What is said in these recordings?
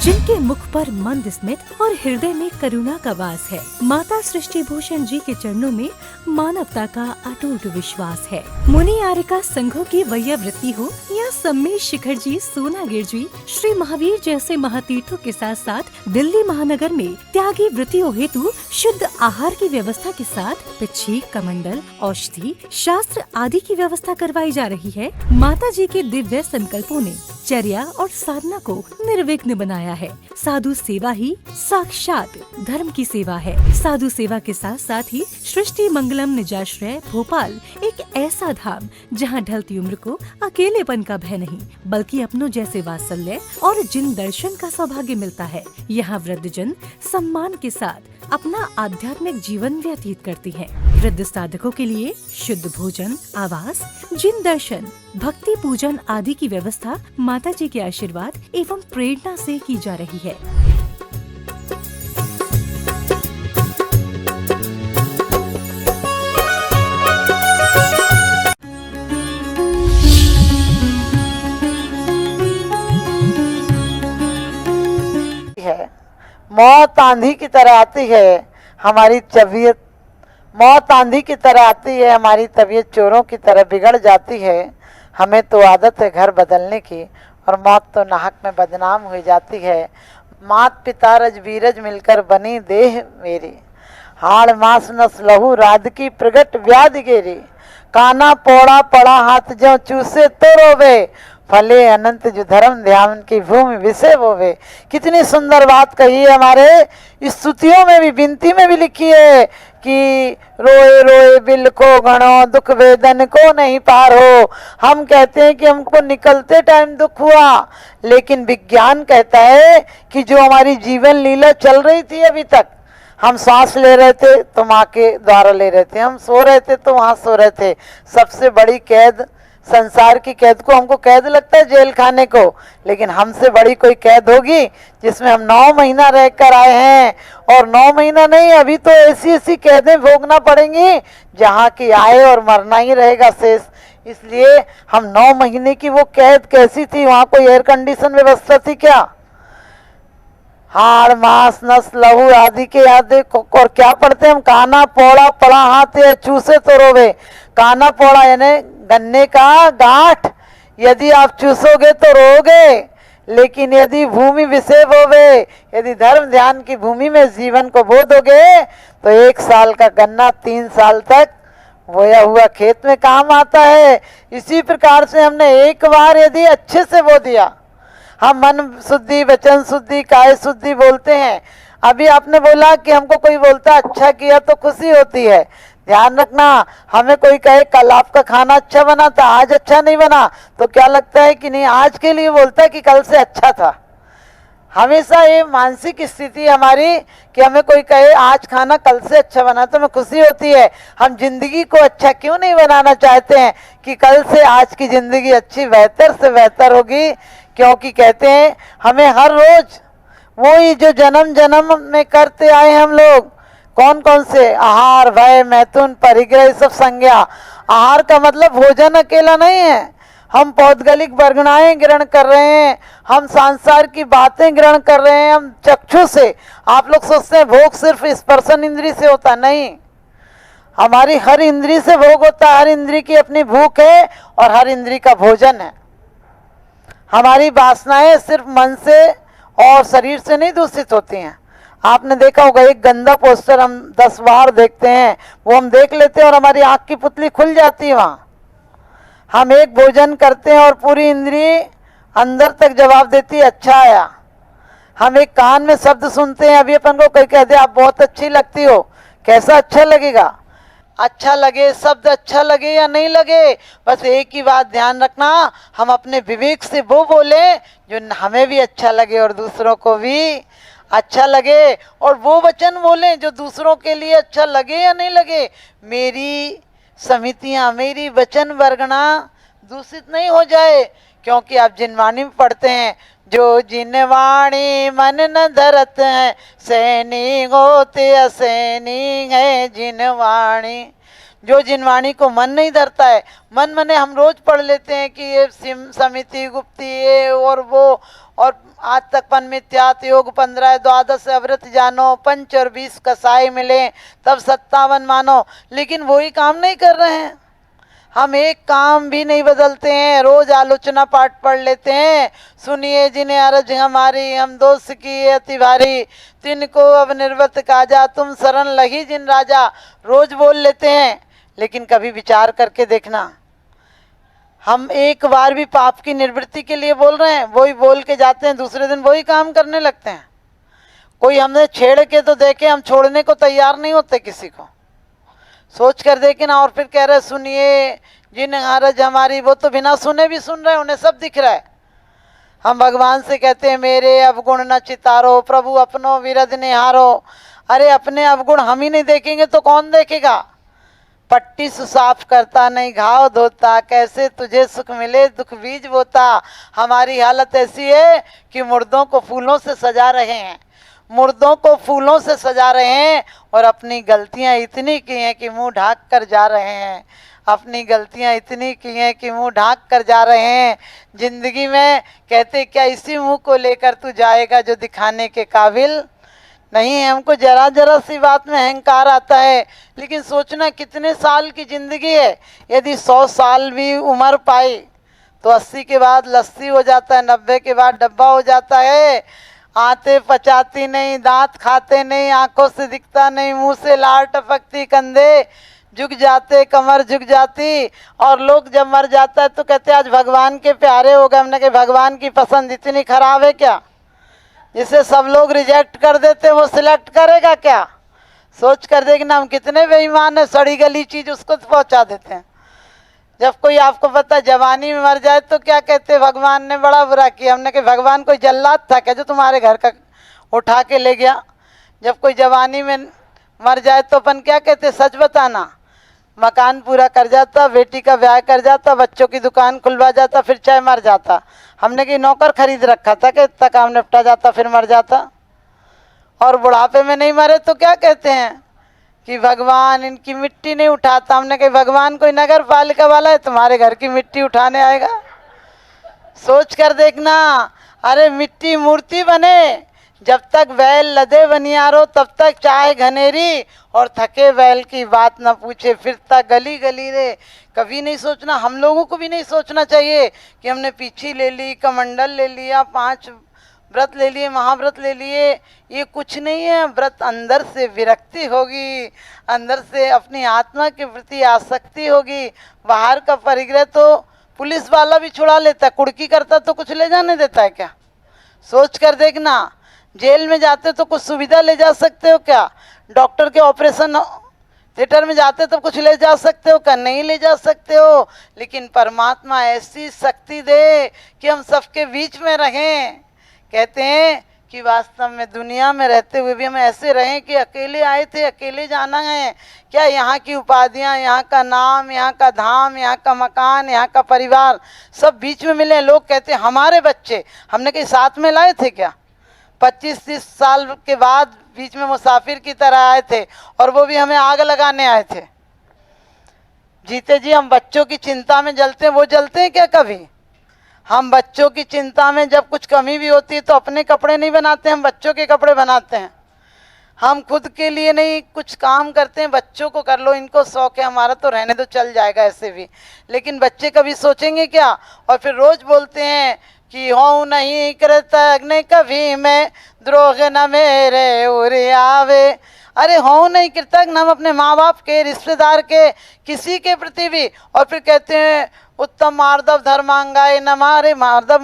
जिनके मुख पर मंद स्मित और हृदय में करुणा का वास है। माता सृष्टि भूषण जी के चरणों में मानवता का अटूट विश्वास है। मुनि आर्यका संघों की वैयावृत्ति हो या सम्मेश शिखर जी, सोनागिर जी, श्री महावीर जैसे महातीर्थों के साथ साथ दिल्ली महानगर में त्यागी वृत्तियों हेतु शुद्ध आहार की व्यवस्था के साथ पिच्छी, कमंडल, औषधि, शास्त्र आदि की व्यवस्था करवाई जा रही है। माता जी के दिव्य संकल्पों ने चर्या और साधना को निर्विघ्न बनाया है। साधु सेवा ही साक्षात धर्म की सेवा है। साधु सेवा के साथ साथ ही सृष्टि मंगलम निजाश्रय भोपाल एक ऐसा धाम जहां ढलती उम्र को अकेलेपन का भय नहीं, बल्कि अपनों जैसे वात्सल्य और जिन दर्शन का सौभाग्य मिलता है। यहाँ वृद्धजन सम्मान के साथ अपना आध्यात्मिक जीवन व्यतीत करती हैं। वृद्ध साधकों के लिए शुद्ध भोजन, आवास, जिन दर्शन, भक्ति पूजन आदि की व्यवस्था माता जी के आशीर्वाद एवं प्रेरणा से की जा रही है। मौत आंधी की तरह आती है, हमारी तबीयत मौत आंधी की तरह आती है, हमारी तबीयत चोरों की तरह बिगड़ जाती है। हमें तो आदत है घर बदलने की, और मौत तो नाहक में बदनाम हो जाती है। मात पिता रज बीरज मिलकर बनी देह मेरी, हाड़ मांस नस लहू राध की प्रगट व्याधि गेरी। काना पौड़ा पड़ा हाथ जो चूसे तो रोवे, फले अनंत जो धर्म ध्यान की भूमि विषय बोवे। कितनी सुंदर बात कही है। हमारे स्तुतियों में भी, विनती में भी लिखी है कि रोए रोए बिल को गणो, दुख वेदन को नहीं पार हो। हम कहते हैं कि हमको निकलते टाइम दुख हुआ, लेकिन विज्ञान कहता है कि जो हमारी जीवन लीला चल रही थी अभी तक, हम सांस ले रहे थे तो माँ के द्वारा ले रहे थे, हम सो रहे थे तो वहाँ सो रहे थे। सबसे बड़ी कैद, संसार की कैद को हमको कैद लगता है जेल खाने को, लेकिन हमसे बड़ी कोई कैद होगी जिसमें हम 9 महीना रह कर आए हैं। और 9 महीना नहीं, अभी तो ऐसी ऐसी कैदें भोगना पड़ेंगी जहाँ की आए और मरना ही रहेगा शेष। इसलिए हम 9 महीने की वो कैद कैसी थी, वहाँ कोई एयर कंडीशन व्यवस्था थी क्या? हाड़ मांस नस लहू आदि के याद। और क्या पढ़ते हम? काना पौड़ा पड़ा हाथ या चूसे तो रोवे। काना पौड़ा यानी गन्ने का गांठ, यदि आप चूसोगे तो रोगे, लेकिन यदि भूमि विषय बोवे, यदि धर्म ध्यान की भूमि में जीवन को बो दोगे तो 1 साल का गन्ना 3 साल तक बोया हुआ खेत में काम आता है। इसी प्रकार से हमने एक बार यदि अच्छे से बो दिया, हम मन शुद्धि, वचन शुद्धि, काय शुद्धि बोलते हैं। अभी आपने बोला कि हमको कोई बोलता अच्छा किया तो खुशी होती है। ध्यान रखना, हमें कोई कहे कल आपका खाना अच्छा बना था, आज अच्छा नहीं बना, तो क्या लगता है कि नहीं, आज के लिए बोलता है कि कल से अच्छा था। हमेशा ये मानसिक स्थिति हमारी कि हमें कोई कहे आज खाना कल से अच्छा बना तो हमें खुशी होती है। हम जिंदगी को अच्छा क्यों नहीं बनाना चाहते हैं कि कल से आज की जिंदगी अच्छी, बेहतर से बेहतर होगी? क्योंकि कहते हैं हमें हर रोज वही जो जन्म जन्म में करते आए हम लोग, कौन कौन से आहार, भय, मैथुन, परिग्रह, सब संज्ञा। आहार का मतलब भोजन अकेला नहीं है, हम पौद्गलिक वर्गणाएं ग्रहण कर रहे हैं, हम संसार की बातें ग्रहण कर रहे हैं, हम चक्षु से। आप लोग सोचते हैं भोग सिर्फ स्पर्शन इंद्री से होता, नहीं, हमारी हर इंद्री से भोग होता है। हर इंद्री की अपनी भूख है और हर इंद्री का भोजन है। हमारी वासनाएं सिर्फ मन से और शरीर से नहीं दूषित होती हैं। आपने देखा होगा एक गंदा पोस्टर हम 10 बार देखते हैं, वो हम देख लेते हैं और हमारी आंख की पुतली खुल जाती है। वहाँ हम एक भोजन करते हैं और पूरी इंद्री अंदर तक जवाब देती है अच्छा आया। हम एक कान में शब्द सुनते हैं, अभी अपन को कोई कह दे आप बहुत अच्छी लगती हो, कैसा अच्छा लगेगा? अच्छा लगे, शब्द अच्छा लगे या नहीं लगे, बस एक ही बात ध्यान रखना, हम अपने विवेक से वो बोले जो हमें भी अच्छा लगे और दूसरों को भी अच्छा लगे, और वो वचन बोले जो दूसरों के लिए अच्छा लगे या नहीं लगे। मेरी समितियां, मेरी वचन वर्गणा दूषित नहीं हो जाए। क्योंकि आप जिनवाणी में पढ़ते हैं, जो जिनवाणी मन न धरत है, सैनी होते असैनी है जिनवाणी। जो जिनवाणी को मन नहीं धरता है, मन मने हम रोज पढ़ लेते हैं कि ये समिति गुप्ती ये और वो, और आज तक पन मिथ्यात योग 15 द्वादश अवृत जानो, पंच और 20 कसाई मिले तब 57 मानो, लेकिन वही काम नहीं कर रहे हैं। हम एक काम भी नहीं बदलते हैं, रोज आलोचना पाठ पढ़ लेते हैं, सुनिए जिन्हें अरज हमारी, हम दोस्त की अति भारी, तिनको अब निर्वत काजा, तुम शरण लगी जिन राजा, रोज बोल लेते हैं। लेकिन कभी विचार करके देखना, हम एक बार भी पाप की निवृत्ति के लिए बोल रहे हैं? वही बोल के जाते हैं, दूसरे दिन वही काम करने लगते हैं। कोई हमने छेड़ के तो देखे, हम छोड़ने को तैयार नहीं होते किसी को। सोच कर देखे ना। और फिर कह रहे सुनिए जिन हरज हमारी, वो तो बिना सुने भी सुन रहे, उन्हें सब दिख रहा है। हम भगवान से कहते हैं मेरे अवगुण न चितारो, प्रभु अपनो विरध निहारो। अरे अपने अवगुण हम ही नहीं देखेंगे तो कौन देखेगा? पट्टी सुसाफ करता नहीं घाव धोता, कैसे तुझे सुख मिले दुख बीज बोता। हमारी हालत ऐसी है कि मुर्दों को फूलों से सजा रहे हैं, मुर्दों को फूलों से सजा रहे हैं, और अपनी गलतियां इतनी की हैं कि मुंह ढाक कर जा रहे हैं। अपनी गलतियां इतनी की हैं कि मुंह ढाक कर जा रहे हैं। जिंदगी में कहते क्या इसी मुंह को लेकर तू जाएगा जो दिखाने के काबिल नहीं है। हमको जरा जरा सी बात में अहंकार आता है, लेकिन सोचना कितने साल की जिंदगी है। यदि 100 साल भी उम्र पाई तो 80 के बाद लस्सी हो जाता है, 90 के बाद डब्बा हो जाता है। आते पचाती नहीं, दांत खाते नहीं, आंखों से दिखता नहीं, मुंह से लार टपकती, कंधे झुक जाते, कमर झुक जाती। और लोग जब मर जाता है तो कहते आज भगवान के प्यारे हो गए। हमने कहा भगवान की पसंद इतनी खराब है क्या? जिसे सब लोग रिजेक्ट कर देते वो सिलेक्ट करेगा क्या? सोच कर देखना हम कितने बेईमान है, सड़ी गली चीज उसको पहुंचा देते हैं। जब कोई आपको पता जवानी में मर जाए तो क्या कहते भगवान ने बड़ा बुरा किया। हमने कहा भगवान कोई जल्लाद था क्या जो तुम्हारे घर का उठा के ले गया? जब कोई जवानी में मर जाए तो अपन क्या कहते, सच बताना। मकान पूरा कर जाता, बेटी का ब्याह कर जाता, बच्चों की दुकान खुलवा जाता, फिर चाहे मर जाता। हमने कि नौकर खरीद रखा था कि इतना काम निपटा जाता फिर मर जाता। और बुढ़ापे में नहीं मरे तो क्या कहते हैं कि भगवान इनकी मिट्टी नहीं उठाता। हमने कहा भगवान कोई नगर पालिका वाला है तुम्हारे घर की मिट्टी उठाने आएगा? सोच कर देखना। अरे मिट्टी मूर्ति बने, जब तक बैल लदे बनियारो तब तक चाय घनेरी, और थके बैल की बात न पूछे फिरता गली गली रे। कभी नहीं सोचना, हम लोगों को भी नहीं सोचना चाहिए कि हमने पीछी ले ली, कमंडल ले लिया, 5 व्रत ले लिए, महाव्रत ले लिए। ये कुछ नहीं है। व्रत अंदर से विरक्ति होगी, अंदर से अपनी आत्मा के प्रति आसक्ति होगी। बाहर का परिग्रह तो पुलिस वाला भी छुड़ा लेता है, कुड़की करता तो कुछ ले जाने देता है क्या? सोच कर देखना। जेल में जाते तो कुछ सुविधा ले जा सकते हो क्या? डॉक्टर के ऑपरेशन थिएटर में जाते तो कुछ ले जा सकते हो क्या? नहीं ले जा सकते हो। लेकिन परमात्मा ऐसी शक्ति दे कि हम सबके बीच में रहें। कहते हैं कि वास्तव में दुनिया में रहते हुए भी हम ऐसे रहें कि अकेले आए थे, अकेले जाना है क्या? यहाँ की उपाधियाँ, यहाँ का नाम, यहाँ का धाम, यहाँ का मकान, यहाँ का परिवार सब बीच में मिले। लोग कहते हैं हमारे बच्चे, हमने कहीं साथ में लाए थे क्या? 25-30 साल के बाद बीच में मुसाफिर की तरह आए थे, और वो भी हमें आग लगाने आए थे। जीते जी हम बच्चों की चिंता में जलते हैं, वो जलते हैं क्या कभी? हम बच्चों की चिंता में जब कुछ कमी भी होती है तो अपने कपड़े नहीं बनाते, हम बच्चों के कपड़े बनाते हैं। हम खुद के लिए नहीं कुछ काम करते हैं, बच्चों को कर लो, इनको शौक है, हमारा तो रहने दो, चल जाएगा ऐसे भी। लेकिन बच्चे कभी सोचेंगे क्या? और फिर रोज बोलते हैं कि हो नहीं कृतज्ञ कभी मैं, द्रोह न मेरे उरे आवे। अरे हो नहीं कृतज्ञ हम अपने माँ बाप के, रिश्तेदार के, किसी के प्रति भी। और फिर कहते हैं उत्तम मार्दव धर्मांगाए न मारे। मार्दव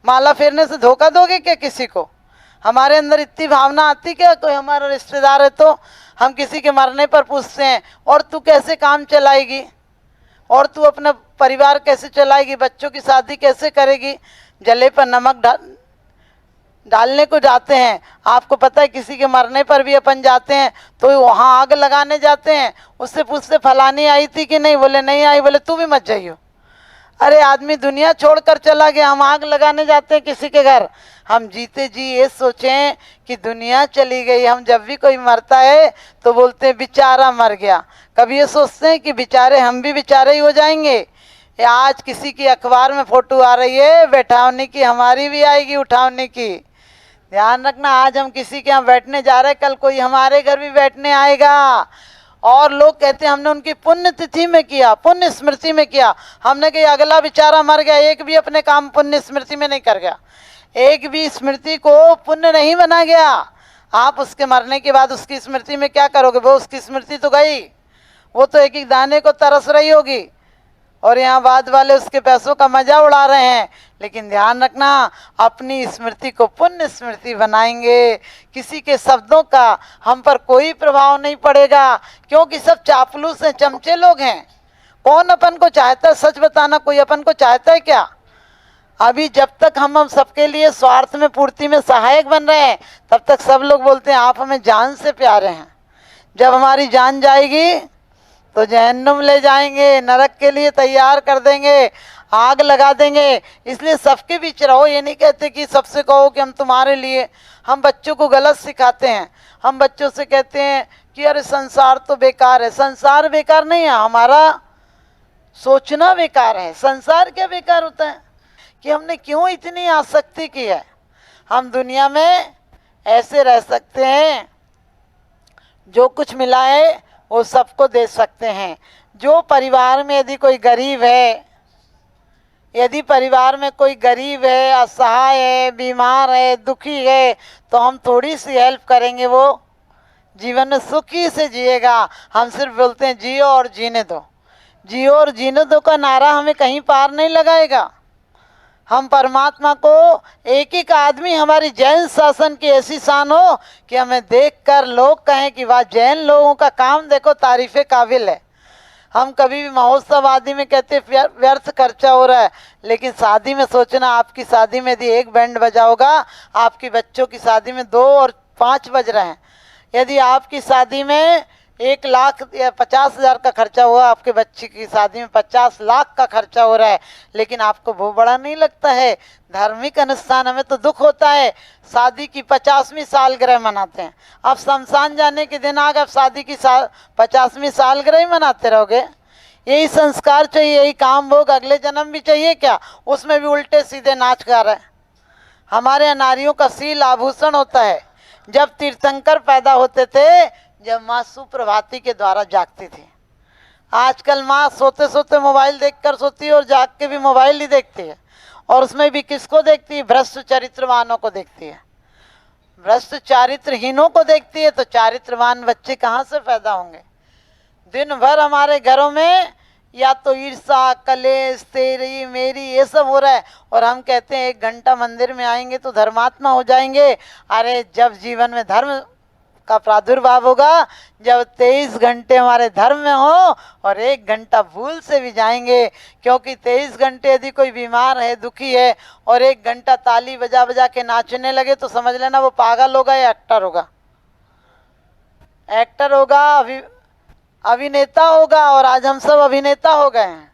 माला फेरने से धोखा दोगे क्या किसी को? हमारे अंदर इतनी भावना आती क्या? कोई हमारा रिश्तेदार है तो हम किसी के मरने पर पूछते हैं और तू कैसे काम चलाएगी, और तू अपना परिवार कैसे चलाएगी, बच्चों की शादी कैसे करेगी। जले पर नमक डालने को जाते हैं। आपको पता है किसी के मरने पर भी अपन जाते हैं तो वहाँ आग लगाने जाते हैं, उससे पूछते फलानी आई थी कि नहीं, बोले नहीं आई, बोले तू भी मत जाइयो। अरे आदमी दुनिया छोड़कर चला गया, हम आग लगाने जाते हैं किसी के घर। हम जीते जी ये सोचें कि दुनिया चली गई। हम जब भी कोई मरता है तो बोलते हैं बेचारा मर गया। कभी ये सोचते हैं कि बेचारे हम भी बेचारे ही हो जाएंगे। या आज किसी की अखबार में फोटो आ रही है बैठावने की, हमारी भी आएगी उठावने की। ध्यान रखना, आज हम किसी के यहाँ बैठने जा रहे हैं, कल कोई हमारे घर भी बैठने आएगा। और लोग कहते हैं हमने उनकी पुण्य तिथि में किया, पुण्य स्मृति में किया। हमने कहा अगला बेचारा मर गया, एक भी अपने काम पुण्य स्मृति में नहीं कर गया, एक भी स्मृति को पुण्य नहीं बना गया। आप उसके मरने के बाद उसकी स्मृति में क्या करोगे? वो उसकी स्मृति तो गई, वो तो एक एक दाने को तरस रही होगी और यहाँ बाद वाले उसके पैसों का मजा उड़ा रहे हैं। लेकिन ध्यान रखना, अपनी स्मृति को पुण्य स्मृति बनाएंगे, किसी के शब्दों का हम पर कोई प्रभाव नहीं पड़ेगा, क्योंकि सब चापलूस हैं, चमचे लोग हैं। कौन अपन को चाहता है? सच बताना, कोई अपन को चाहता है क्या? अभी जब तक हम सबके लिए स्वार्थ में पूर्ति में सहायक बन रहे हैं, तब तक सब लोग बोलते हैं आप हमें जान से प्यारे हैं। जब हमारी जान जाएगी तो जहन्नुम ले जाएंगे, नरक के लिए तैयार कर देंगे, आग लगा देंगे। इसलिए सबके बीच रहो। ये नहीं कहते कि सबसे कहो कि हम तुम्हारे लिए। हम बच्चों को गलत सिखाते हैं। हम बच्चों से कहते हैं कि अरे संसार तो बेकार है। संसार बेकार नहीं है, हमारा सोचना बेकार है। संसार क्या बेकार होता है कि हमने क्यों इतनी आसक्ति की है। हम दुनिया में ऐसे रह सकते हैं, जो कुछ मिला है वो सबको दे सकते हैं। जो परिवार में यदि कोई गरीब है, यदि परिवार में कोई गरीब है, असहाय है, बीमार है, दुखी है, तो हम थोड़ी सी हेल्प करेंगे, वो जीवन में सुखी से जिएगा। हम सिर्फ बोलते हैं जियो और जीने दो, जियो और जीने दो का नारा हमें कहीं पार नहीं लगाएगा। हम परमात्मा को एक एक आदमी, हमारी जैन शासन की ऐसी शान हो कि हमें देखकर लोग कहें कि वाह जैन लोगों का काम देखो, तारीफ़े काबिल है। हम कभी भी महोत्सव आदि में कहते व्यर्थ खर्चा हो रहा है, लेकिन शादी में सोचना, आपकी शादी में यदि एक बैंड बजा होगा, आपकी बच्चों की शादी में 2 और 5 बज रहे हैं। यदि आपकी शादी में 1 लाख या 50,000 का खर्चा हुआ, आपके बच्चे की शादी में 50 लाख का खर्चा हो रहा है, लेकिन आपको वो बड़ा नहीं लगता है। धार्मिक अनुष्ठान हमें तो दुख होता है, शादी की 50वीं सालगिरह मनाते हैं। अब शमशान जाने के दिन आगे आप शादी की 50वीं सालगिरह ही मनाते रहोगे? यही संस्कार चाहिए, यही काम भोग अगले जन्म भी चाहिए क्या? उसमें भी उल्टे सीधे नाच गा रहे हैं। हमारे यहाँ नारियों का सील आभूषण होता है। जब तीर्थंकर पैदा होते थे, जब माँ सुप्रभाती के द्वारा जागती थी। आजकल माँ सोते सोते मोबाइल देखकर सोती है और जाग के भी मोबाइल ही देखती है। और उसमें भी किसको देखती है? भ्रष्ट चरित्रवानों को देखती है, भ्रष्ट चारित्रहीनों को देखती है। तो चारित्रवान बच्चे कहाँ से पैदा होंगे? दिन भर हमारे घरों में या तो ईर्षा, कलेश, तेरी मेरी ये सब हो रहा है, और हम कहते हैं 1 घंटा मंदिर में आएंगे तो धर्मात्मा हो जाएंगे। अरे जब जीवन में धर्म का प्रादुर्भाव होगा, जब 23 घंटे हमारे धर्म में हो और 1 घंटा भूल से भी जाएंगे, क्योंकि 23 घंटे यदि कोई बीमार है, दुखी है, और 1 घंटा ताली बजा बजा के नाचने लगे, तो समझ लेना वो पागल होगा या एक्टर होगा। एक्टर होगा, अभिनेता होगा। और आज हम सब अभिनेता हो गए हैं।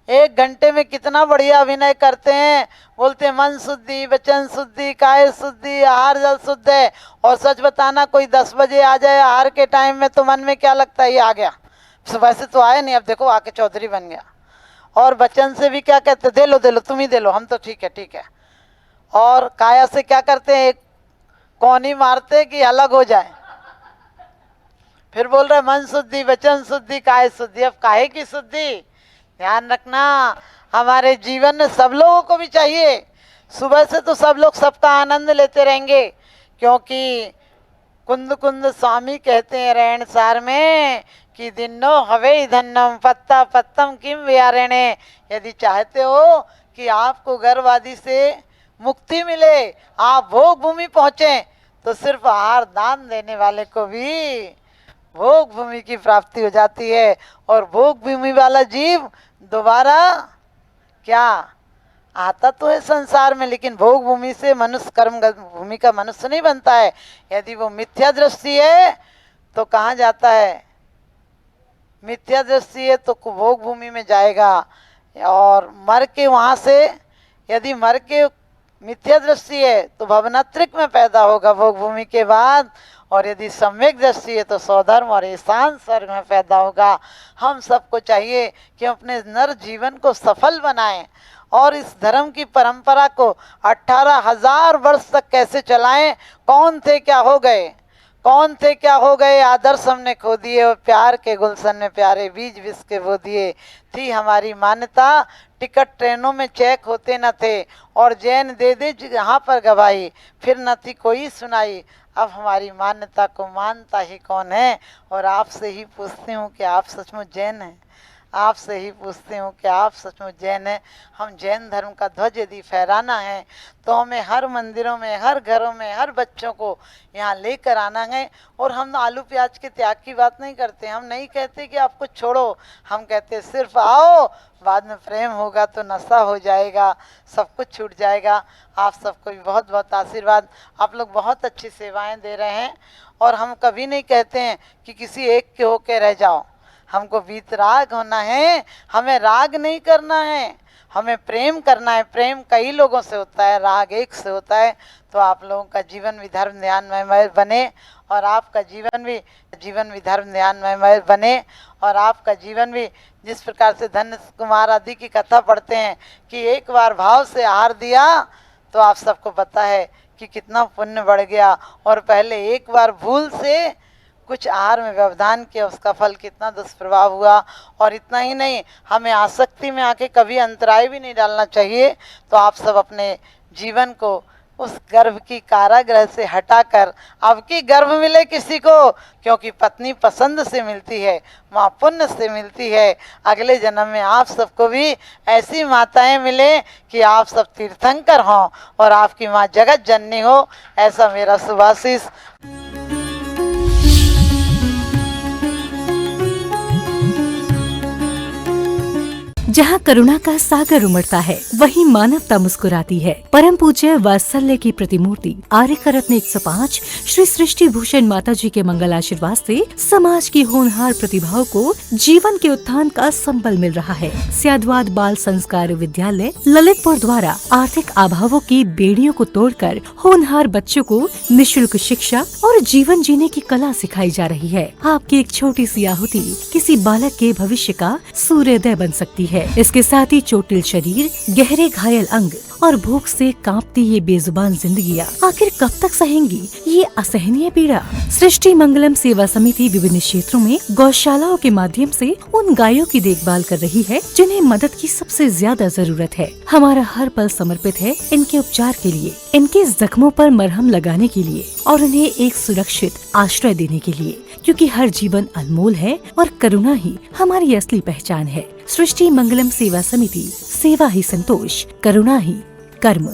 1 घंटे में कितना बढ़िया अभिनय करते हैं, बोलते हैं मन शुद्धि, वचन शुद्धि, काय शुद्धि, आहार जल शुद्ध है। और सच बताना, कोई 10 बजे आ जाए आहार के टाइम में, तो मन में क्या लगता है? ये आ गया, सुबह से तो आया नहीं, अब देखो आके चौधरी बन गया। और वचन से भी क्या कहते? दे लो दे लो, तुम ही दे लो, हम तो ठीक है ठीक है। और काया से क्या करते हैं? कौनी मारते कि अलग हो जाए। फिर बोल रहे मन शुद्धि, वचन शुद्धि, काय शुद्धि। अब काहे की शुद्धि? ध्यान रखना, हमारे जीवन में सब लोगों को भी चाहिए। सुबह से तो सब लोग सबका आनंद लेते रहेंगे, क्योंकि कुंद कुंद स्वामी कहते हैं रहन सार में कि दिनो हवे धन्नम पत्ता पत्तम किम व्यारेणे। यदि चाहते हो कि आपको गर्भवादी से मुक्ति मिले, आप भोग भूमि पहुँचे, तो सिर्फ आहार दान देने वाले को भी भोग भूमि की प्राप्ति हो जाती है। और भोग भूमि वाला जीव दोबारा क्या आता तो है संसार में, लेकिन भोग भूमि से मनुष्य कर्म भूमि का मनुष्य नहीं बनता है। यदि वो मिथ्या दृष्टि है तो कहाँ जाता है? मिथ्या दृष्टि है तो भोग भूमि में जाएगा। और मर के वहाँ से, यदि मर के मिथ्या दृष्टि है तो भवनात्रिक में पैदा होगा भोग भूमि के बाद, और यदि सम्यक दृष्टि है तो स्वधर्म और ईशान स्वर्ग में पैदा होगा। हम सबको चाहिए कि अपने नर जीवन को सफल बनाएं और इस धर्म की परंपरा को 18,000 वर्ष तक कैसे चलाएं। कौन थे क्या हो गए, कौन थे क्या हो गए, आदर्श हमने खो दिए और प्यार के गुलशन में प्यारे बीज विष के बो दिए। थी हमारी मान्यता, टिकट ट्रेनों में चेक होते न थे और जैन दे दे जहाँ पर गवाही, फिर न थी कोई सुनाई। अब हमारी मान्यता को मानता ही कौन है। और आपसे ही पूछती हूँ कि आप सचमुच जैन हैं, आपसे ही पूछती हूँ कि आप सचमुच जैन हैं। हम जैन धर्म का ध्वज यदि फहराना है तो हमें हर मंदिरों में, हर घरों में, हर बच्चों को यहाँ लेकर आना है। और हम आलू प्याज के त्याग की बात नहीं करते, हम नहीं कहते कि आप कुछ छोड़ो, हम कहते सिर्फ आओ, बाद में प्रेम होगा तो नशा हो जाएगा, सब कुछ छूट जाएगा। आप सबको भी बहुत बहुत आशीर्वाद। आप लोग बहुत अच्छी सेवाएं दे रहे हैं और हम कभी नहीं कहते हैं कि किसी एक के होके रह जाओ। हमको वीतराग होना है, हमें राग नहीं करना है, हमें प्रेम करना है। प्रेम कई लोगों से होता है, राग एक से होता है। तो आप लोगों का जीवन भी धर्म ध्यानमय बने और आपका जीवन भी धर्म ध्यानमय बने और आपका जीवन भी जिस प्रकार से धन्य कुमार आदि की कथा पढ़ते हैं कि एक बार भाव से आहार दिया तो आप सबको पता है कि कितना पुण्य बढ़ गया, और पहले एक बार भूल से कुछ आहार में व्यवधान किया, उसका फल कितना दुष्प्रभाव हुआ। और इतना ही नहीं, हमें आसक्ति में आके कभी अंतराय भी नहीं डालना चाहिए। तो आप सब अपने जीवन को उस गर्भ की कारागृह से हटाकर अब की गर्भ मिले किसी को, क्योंकि पत्नी पसंद से मिलती है, माँ पुण्य से मिलती है। अगले जन्म में आप सबको भी ऐसी माताएं मिले कि आप सब तीर्थंकर हों और आपकी माँ जगत जननी हो, ऐसा मेरा शुभाशीष। जहाँ करुणा का सागर उमड़ता है वहीं मानवता मुस्कुराती है। परम पूज्य वात्सल्य की प्रतिमूर्ति आर्यका रत्न 105 श्री सृष्टि भूषण माता जी के मंगल आशीर्वाद से समाज की होनहार प्रतिभाओं को जीवन के उत्थान का संबल मिल रहा है। स्याद्वाद बाल संस्कार विद्यालय ललितपुर द्वारा आर्थिक अभावों की बेड़ियों को तोड़कर होनहार बच्चों को निःशुल्क शिक्षा और जीवन जीने की कला सिखाई जा रही है। आपकी एक छोटी सी आहुति किसी बालक के भविष्य का सूर्योदय बन सकती है। इसके साथ ही चोटिल शरीर, गहरे घायल अंग और भूख से कांपती ये बेजुबान जिंदगियां आखिर कब तक सहेंगी ये असहनीय पीड़ा। सृष्टि मंगलम सेवा समिति विभिन्न क्षेत्रों में गौशालाओं के माध्यम से उन गायों की देखभाल कर रही है जिन्हें मदद की सबसे ज्यादा जरूरत है। हमारा हर पल समर्पित है इनके उपचार के लिए, इनके जख्मों पर मरहम लगाने के लिए और उन्हें एक सुरक्षित आश्रय देने के लिए, क्योंकि हर जीवन अनमोल है और करुणा ही हमारी असली पहचान है। सृष्टि मंगलम सेवा समिति, सेवा ही संतोष, करुणा ही कर्म।